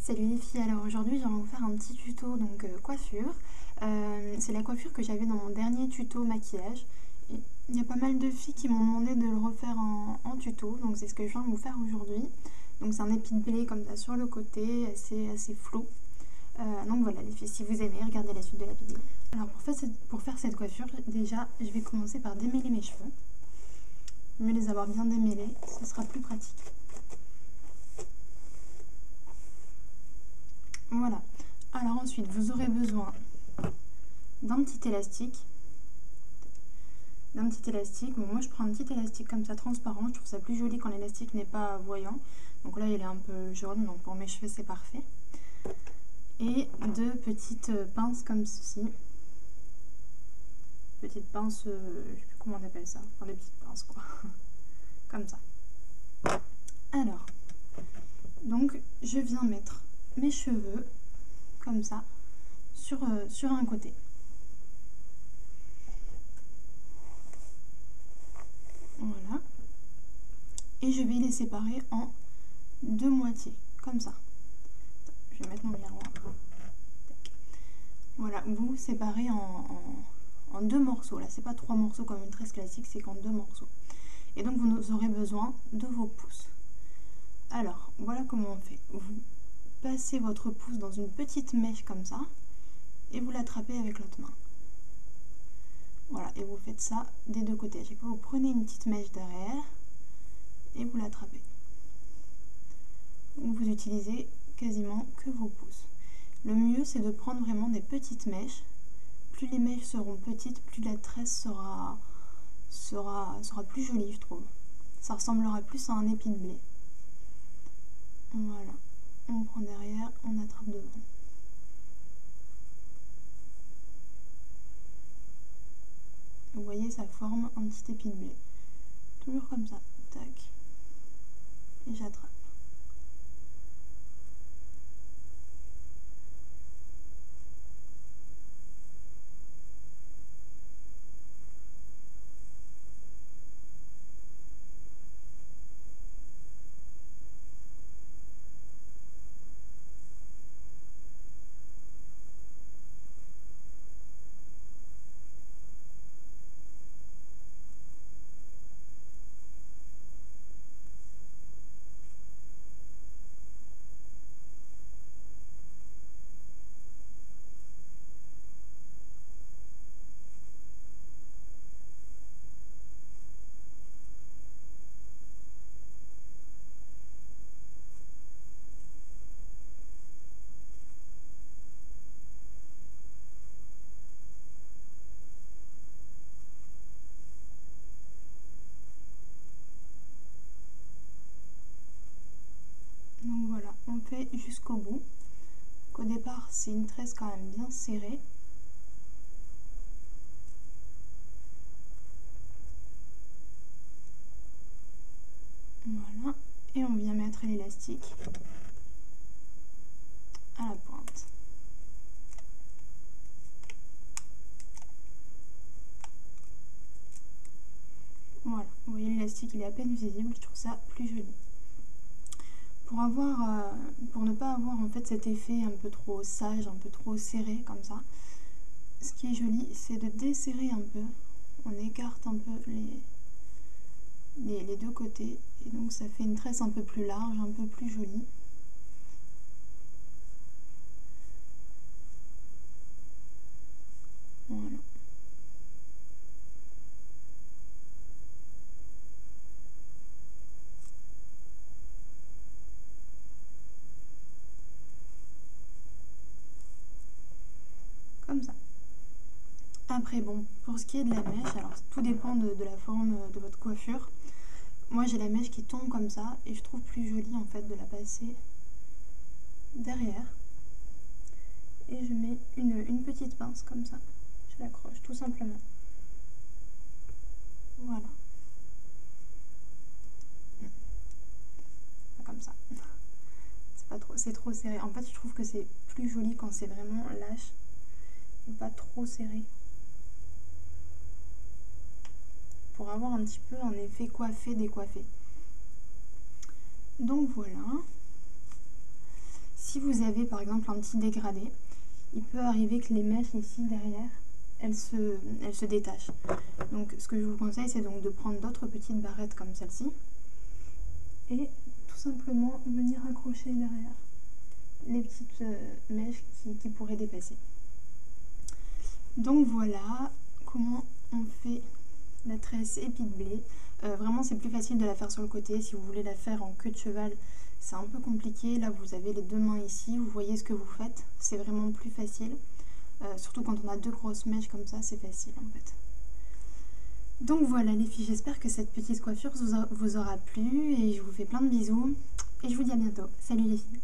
Salut les filles, alors aujourd'hui j'aimerais vous faire un petit tuto coiffure. C'est la coiffure que j'avais dans mon dernier tuto maquillage. Il y a pas mal de filles qui m'ont demandé de le refaire en tuto, donc c'est ce que je viens de vous faire aujourd'hui. Donc c'est un épi de blé comme ça sur le côté, assez flou. Donc voilà les filles, si vous aimez, regardez la suite de la vidéo. Alors pour faire cette coiffure, déjà je vais commencer par démêler mes cheveux. Mieux les avoir bien démêlés, ce sera plus pratique. Voilà, alors ensuite vous aurez besoin d'un petit élastique. Bon, moi je prends un petit élastique comme ça transparent, je trouve ça plus joli quand l'élastique n'est pas voyant. Donc là il est un peu jaune, donc pour mes cheveux c'est parfait. Et deux petites pinces comme ceci. Petites pinces, je sais plus comment on appelle ça, enfin des petites pinces quoi. Comme ça. Alors, donc je viens mettre mes cheveux comme ça sur un côté. Voilà. Et je vais les séparer en deux moitiés, comme ça. Je vais mettre mon miroir. Voilà, vous séparez en deux morceaux. Là, c'est pas trois morceaux comme une tresse classique, c'est qu'en deux morceaux. Et donc, vous aurez besoin de vos pouces. Alors, voilà comment on fait. Vous passez votre pouce dans une petite mèche comme ça, et vous l'attrapez avec l'autre main. Voilà, et vous faites ça des deux côtés. À chaque fois, vous prenez une petite mèche derrière, et vous l'attrapez. Vous utilisez quasiment que vos pouces. Le mieux, c'est de prendre vraiment des petites mèches. Plus les mèches seront petites, plus la tresse sera plus jolie, je trouve. Ça ressemblera plus à un épi de blé. Voilà. On prend derrière, on attrape devant. Vous voyez, ça forme un petit épi de blé. Toujours comme ça. Tac. Et j'attrape. Donc voilà, on fait jusqu'au bout. Au départ, c'est une tresse quand même bien serrée. Voilà, et on vient mettre l'élastique à la pointe. Voilà, vous voyez l'élastique il est à peine visible, je trouve ça plus joli. Pour ne pas avoir en fait cet effet un peu trop sage, un peu trop serré comme ça, ce qui est joli c'est de desserrer un peu, on écarte un peu les deux côtés et donc ça fait une tresse un peu plus large, un peu plus jolie. Voilà. Comme ça. Après bon, pour ce qui est de la mèche, alors tout dépend de la forme de votre coiffure. Moi j'ai la mèche qui tombe comme ça et je trouve plus joli en fait de la passer derrière. Et je mets une petite pince comme ça, je l'accroche tout simplement. Voilà. Comme ça. C'est trop serré. En fait je trouve que c'est plus joli quand c'est vraiment lâche. Pas trop serré pour avoir un petit peu un effet coiffé décoiffé. Donc voilà, si vous avez par exemple un petit dégradé, il peut arriver que les mèches ici derrière, elles se détachent. Donc ce que je vous conseille, c'est donc de prendre d'autres petites barrettes comme celle-ci et tout simplement venir accrocher derrière les petites mèches qui pourraient dépasser. Donc voilà comment on fait la tresse épi de blé. Vraiment c'est plus facile de la faire sur le côté. Si vous voulez la faire en queue de cheval, c'est un peu compliqué. Là vous avez les 2 mains ici, vous voyez ce que vous faites, c'est vraiment plus facile. Surtout quand on a 2 grosses mèches comme ça, c'est facile en fait. Donc voilà les filles, j'espère que cette petite coiffure vous aura plu et je vous fais plein de bisous et je vous dis à bientôt. Salut les filles!